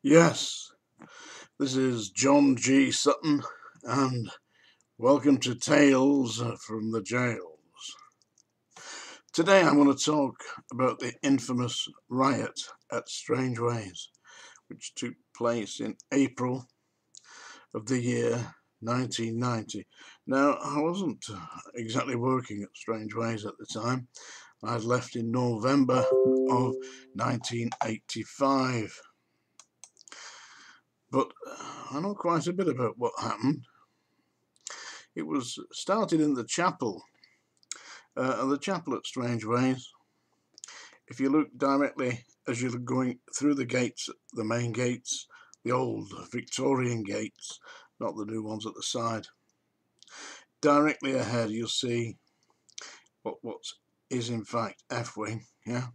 Yes, this is John G. Sutton, and welcome to Tales from the Jails. Today I'm going to talk about the infamous riot at Strangeways, which took place in April of the year 1990. Now, I wasn't exactly working at Strangeways at the time. I'd left in November of 1985. But I know quite a bit about what happened. It was started in the chapel, and the chapel at Strangeways. If you look directly as you're going through the gates, the main gates, the old Victorian gates, not the new ones at the side, directly ahead you'll see what is in fact F wing, yeah,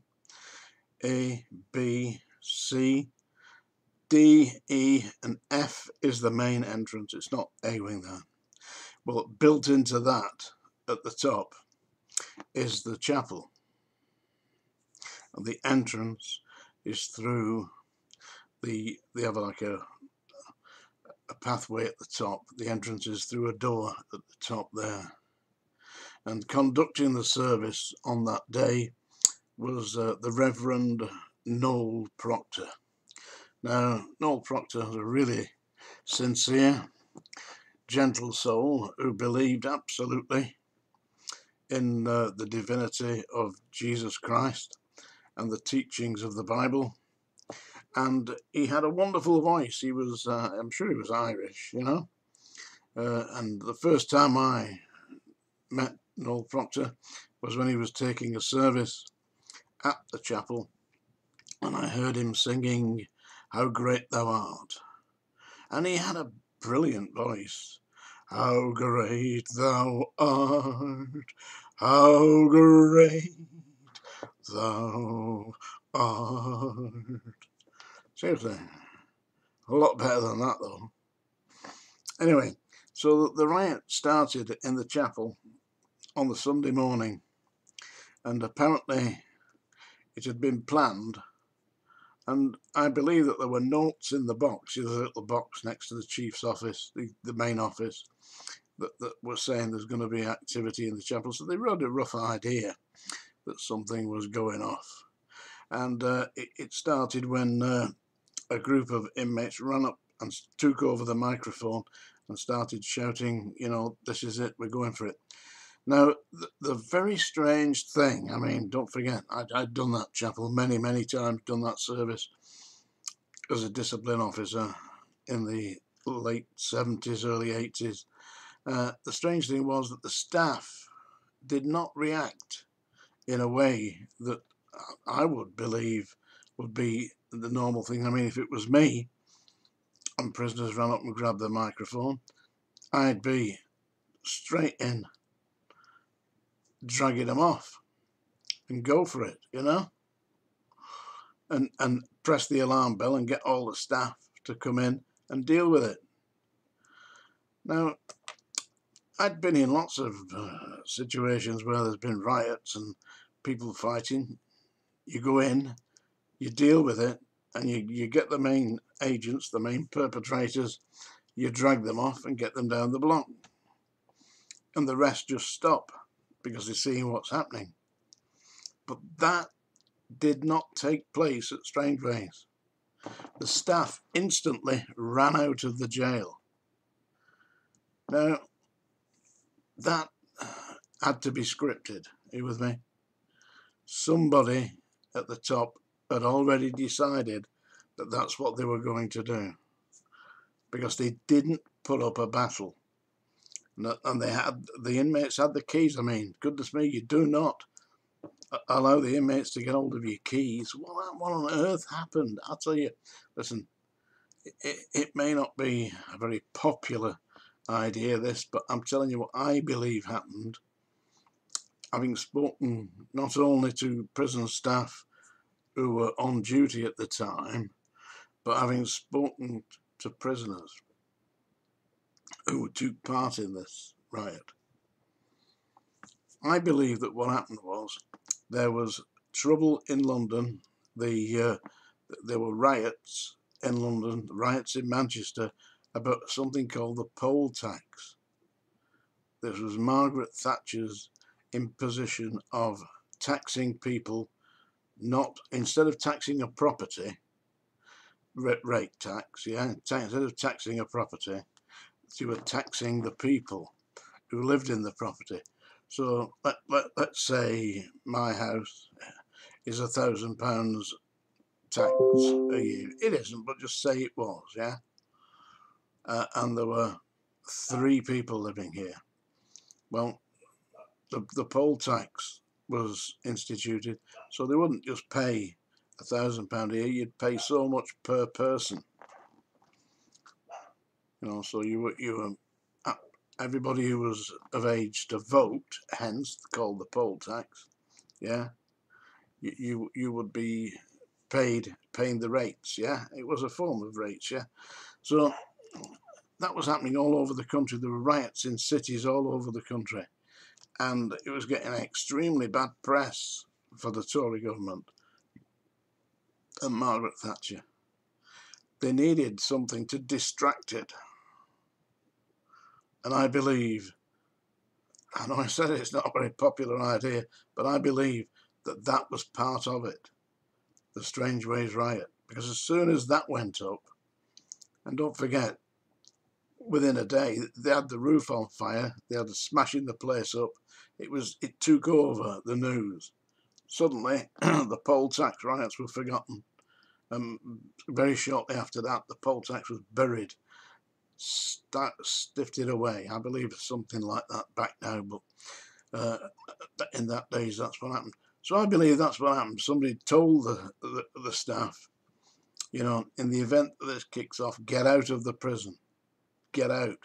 A, B, C, D, E, and F is the main entrance. It's not A wing there. Well, built into that at the top is the chapel, and the entrance is through they have like a pathway at the top. The entrance is through a door at the top there. And conducting the service on that day was the Reverend Noel Proctor. Now, Noel Proctor was a really sincere, gentle soul who believed absolutely in the divinity of Jesus Christ and the teachings of the Bible. And he had a wonderful voice. He was, I'm sure he was Irish, you know. And the first time I met Noel Proctor was when he was taking a service at the chapel, and I heard him singing "How Great Thou Art," and he had a brilliant voice. How great thou art, how great thou art. Seriously, a lot better than that though. Anyway, so the riot started in the chapel on the Sunday morning, and apparently it had been planned, and I believe that there were notes in the box, the little box next to the chief's office, the main office, that were saying there's going to be activity in the chapel. So they wrote a rough idea that something was going off. And it started when a group of inmates ran up and took over the microphone and started shouting, you know, this is it, we're going for it. Now, the very strange thing, I mean, don't forget, I'd done that chapel many, many times, done that service as a discipline officer in the late 70s, early 80s. The strange thing was that the staff did not react in a way that I would believe would be the normal thing. I mean, if it was me and prisoners ran up and grabbed the microphone, I'd be straight in, dragging them off and go for it, you know, and press the alarm bell and get all the staff to come in and deal with it. Now, I'd been in lots of situations where there's been riots and people fighting. You go in, you deal with it, and you get the main agents, the main perpetrators, you drag them off and get them down the block. And the rest just stop because they're seeing what's happening. But that did not take place at Strangeways. The staff instantly ran out of the jail. Now, that had to be scripted. Are you with me? Somebody at the top had already decided that that's what they were going to do, because they didn't put up a battle. And the inmates had the keys. I mean, goodness me, you do not allow the inmates to get hold of your keys. What on earth happened? I'll tell you, listen, it may not be a very popular idea, this, but I'm telling you what I believe happened, having spoken not only to prison staff who were on duty at the time, but having spoken to prisoners who took part in this riot. I believe that what happened was there was trouble in London. There were riots in London, riots in Manchester about something called the poll tax. This was Margaret Thatcher's imposition of taxing people, not, instead of taxing a property, rate tax, yeah, instead of taxing a property, you were taxing the people who lived in the property. So let's say my house is £1,000 tax a year. It isn't, but just say it was, yeah. And there were 3 people living here. Well, the poll tax was instituted, so they wouldn't just pay £1,000 a year. You'd pay so much per person. You know, so you were everybody who was of age to vote, hence called the poll tax. Yeah, you would be paying the rates. Yeah, it was a form of rates. Yeah, so that was happening all over the country. There were riots in cities all over the country, and it was getting extremely bad press for the Tory government and Margaret Thatcher. They needed something to distract it, and I believe, I know I said it's not a very popular idea, but I believe that that was part of it, the Strangeways Riot, because as soon as that went up, and don't forget, within a day they had the roof on fire, they had smashing the place up. It took over the news. Suddenly the poll tax riots were forgotten. Very shortly after that, the poll tax was buried, stifted away. I believe something like that back now, but in that days that's what happened. So I believe that's what happened. Somebody told the staff, you know, in the event that this kicks off, get out of the prison. Get out.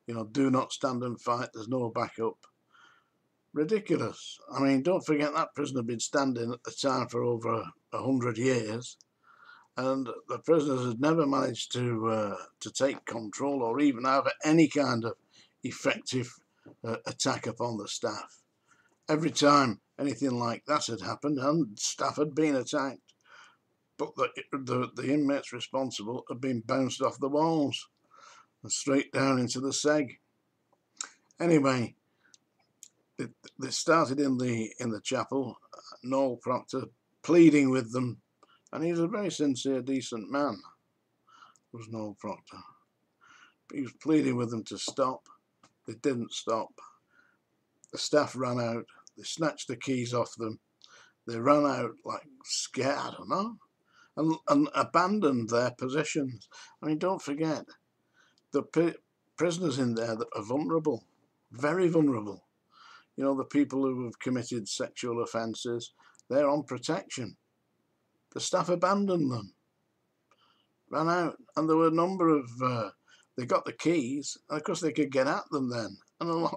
You know, do not stand and fight. There's no backup. Ridiculous. I mean, don't forget that prison had been standing at the time for over 100 years, and the prisoners had never managed to take control or even have any kind of effective attack upon the staff. Every time anything like that had happened, and staff had been attacked, but the inmates responsible had been bounced off the walls and straight down into the seg. Anyway, they started in the chapel. Noel Proctor pleading with them, and he was a very sincere, decent man, was Noel Proctor. But he was pleading with them to stop. They didn't stop. The staff ran out. They snatched the keys off them. They ran out like scared, I don't know, and abandoned their positions. I mean, don't forget, the prisoners in there that are vulnerable, very vulnerable. You know, the people who have committed sexual offences, they're on protection. The staff abandoned them, ran out, and there were a number of, they got the keys, and of course they could get at them then. And a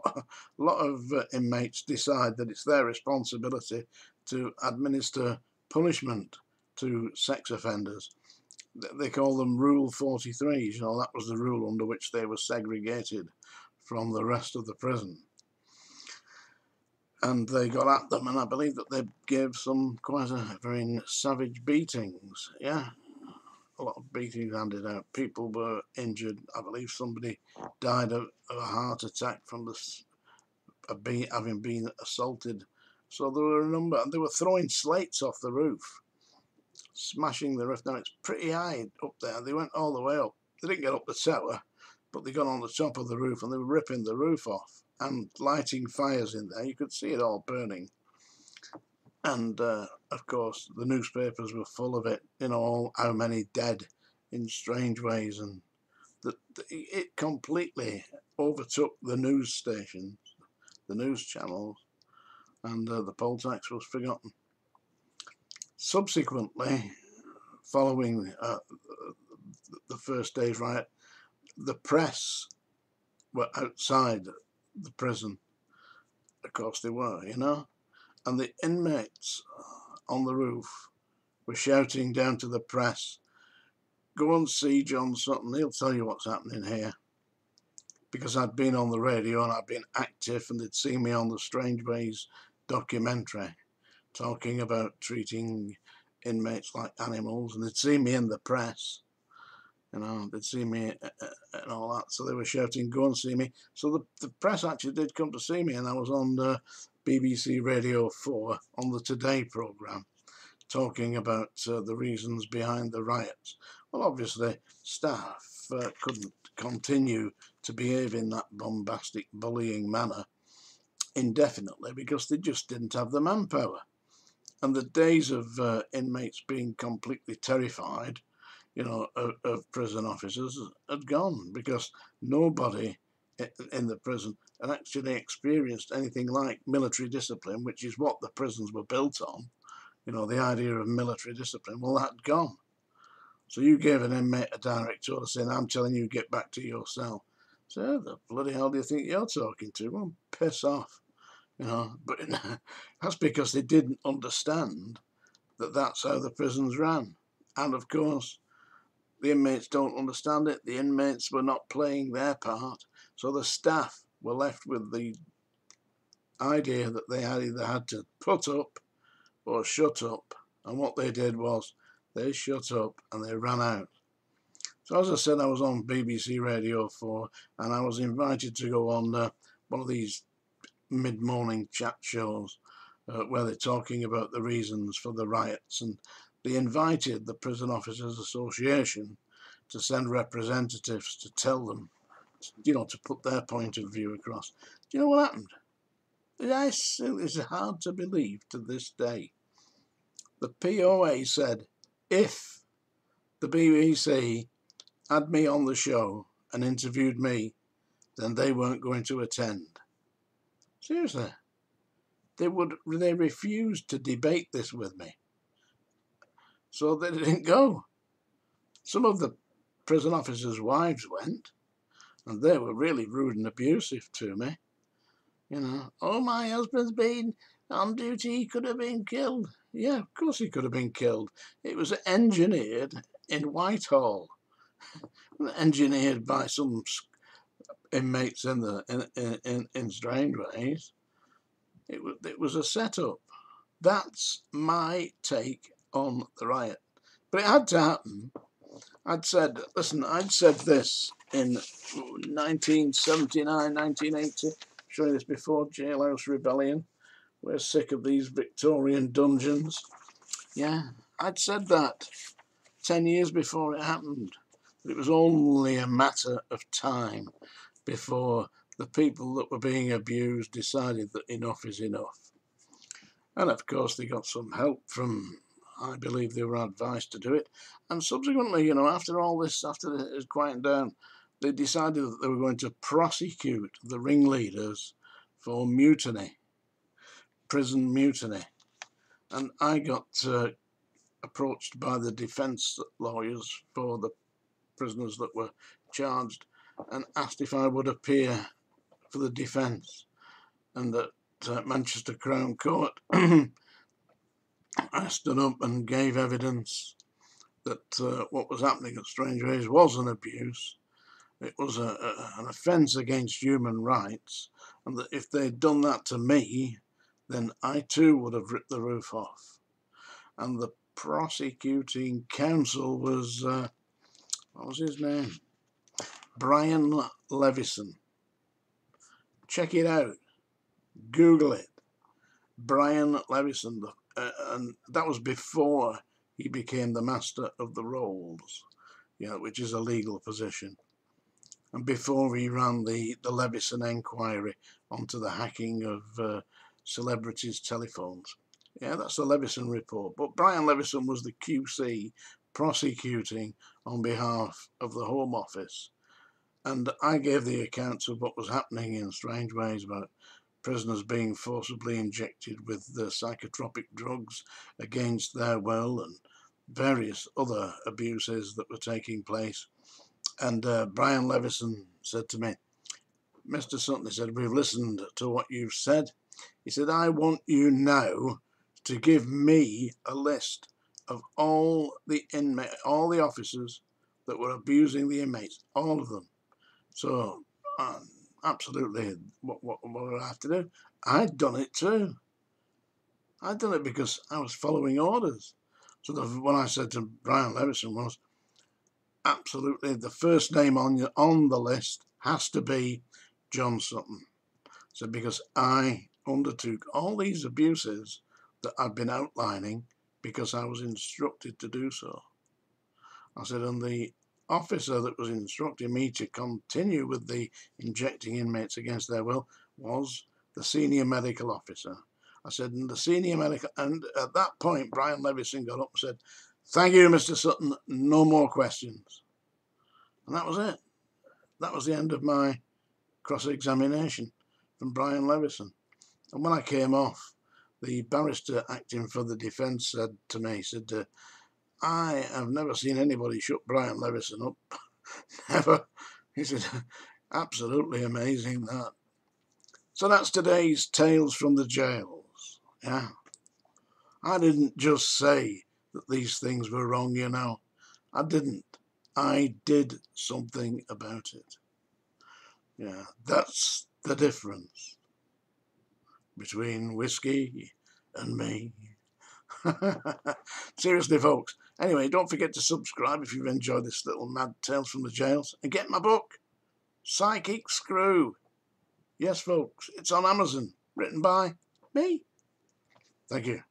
lot of inmates decide that it's their responsibility to administer punishment to sex offenders. They call them Rule 43s. You know, that was the rule under which they were segregated from the rest of the prison. And they got at them, and I believe that they gave some quite very savage beatings. Yeah, a lot of beatings handed out. People were injured. I believe somebody died of a heart attack from having been assaulted. So there were a number, and they were throwing slates off the roof, smashing the roof. Now it's pretty high up there. They went all the way up. They didn't get up the tower, but they got on the top of the roof, and they were ripping the roof off and lighting fires in there. You could see it all burning. And of course the newspapers were full of it, you know, how many dead in Strangeways, and it completely overtook the news stations, the news channels, and the poll tax was forgotten. Subsequently, following the first day's riot, the press were outside the prison. Of course they were, you know, and the inmates on the roof were shouting down to the press, go and see John Sutton, he'll tell you what's happening here. Because I'd been on the radio and I'd been active, and they'd seen me on the Strangeways documentary talking about treating inmates like animals, and they'd seen me in the press. You know, they'd see me and all that, so they were shouting, "Go and see me." So the press actually did come to see me, and I was on BBC Radio 4 on the Today programme, talking about the reasons behind the riots. Well, obviously, staff couldn't continue to behave in that bombastic, bullying manner indefinitely because they just didn't have the manpower. And the days of inmates being completely terrified, you know, of prison officers had gone, because nobody in the prison had actually experienced anything like military discipline, which is what the prisons were built on. You know, the idea of military discipline, well, that had gone. So you gave an inmate a direct order saying, "I'm telling you, get back to your cell." So who the bloody hell do you think you're talking to? Well, piss off. You know, but that's because they didn't understand that that's how the prisons ran. And of course, the inmates don't understand it. The inmates were not playing their part. So the staff were left with the idea that they either had to put up or shut up. And what they did was they shut up and they ran out. So as I said, I was on BBC Radio 4 and I was invited to go on one of these mid-morning chat shows where they're talking about the reasons for the riots, and they invited the Prison Officers Association to send representatives to tell them, you know, to put their point of view across. Do you know what happened? It's hard to believe to this day. The POA said if the BBC had me on the show and interviewed me, then they weren't going to attend. Seriously. They refused to debate this with me. So they didn't go. Some of the prison officers' wives went, and they were really rude and abusive to me. You know, "Oh, my husband's been on duty, he could have been killed." Yeah, of course he could have been killed. It was engineered in Whitehall. Engineered by some inmates in Strangeways. It was a setup. That's my take on the riot. But it had to happen. I'd said this in 1979, 1980, showing this before Jailhouse Rebellion. We're sick of these Victorian dungeons. Yeah, I'd said that 10 years before it happened. But it was only a matter of time before the people that were being abused decided that enough is enough. And of course they got some help from, I believe they were advised to do it. And subsequently, you know, after all this, after it was quieted down, they decided that they were going to prosecute the ringleaders for mutiny, prison mutiny. And I got approached by the defence lawyers for the prisoners that were charged and asked if I would appear for the defence. And at Manchester Crown Court, I stood up and gave evidence that what was happening at Strangeways was an abuse. It was an offence against human rights, and that if they'd done that to me, then I too would have ripped the roof off. And the prosecuting counsel was, what was his name? Brian Levison. Check it out. Google it. Brian Levison. And that was before he became the Master of the Rolls, you know, which is a legal position. And before he ran the Levison inquiry onto the hacking of celebrities' telephones. Yeah, that's the Levison report. But Brian Levison was the QC prosecuting on behalf of the Home Office. And I gave the accounts of what was happening in Strangeways about prisoners being forcibly injected with the psychotropic drugs against their will and various other abuses that were taking place. And Brian Levison said to me, "Mr. Sutton," he said, "we've listened to what you've said." He said, "I want you now to give me a list of all the inmates, all the officers that were abusing the inmates, all of them." So, absolutely, what would I have to do? I'd done it too. I'd done it because I was following orders. So what I said to Brian Levison was, absolutely the first name on the list has to be John Sutton. So because I undertook all these abuses that I've been outlining because I was instructed to do so. I said, and the officer that was instructing me to continue with the injecting inmates against their will was the senior medical officer. I said, and the senior medical, and at that point, Brian Levison got up and said, "Thank you, Mr. Sutton, no more questions." And that was it. That was the end of my cross-examination from Brian Levison. And when I came off, the barrister acting for the defence said to me, "I have never seen anybody shut Brian Levison up." Never. He said, "Absolutely amazing, that." So that's today's Tales from the Jails. Yeah. I didn't just say that these things were wrong, you know. I didn't. I did something about it. Yeah, that's the difference between whiskey and me. Seriously, folks. Anyway, don't forget to subscribe if you've enjoyed this little mad Tales from the Jails. And get my book, Psychic Screw. Yes, folks, it's on Amazon. Written by me. Thank you.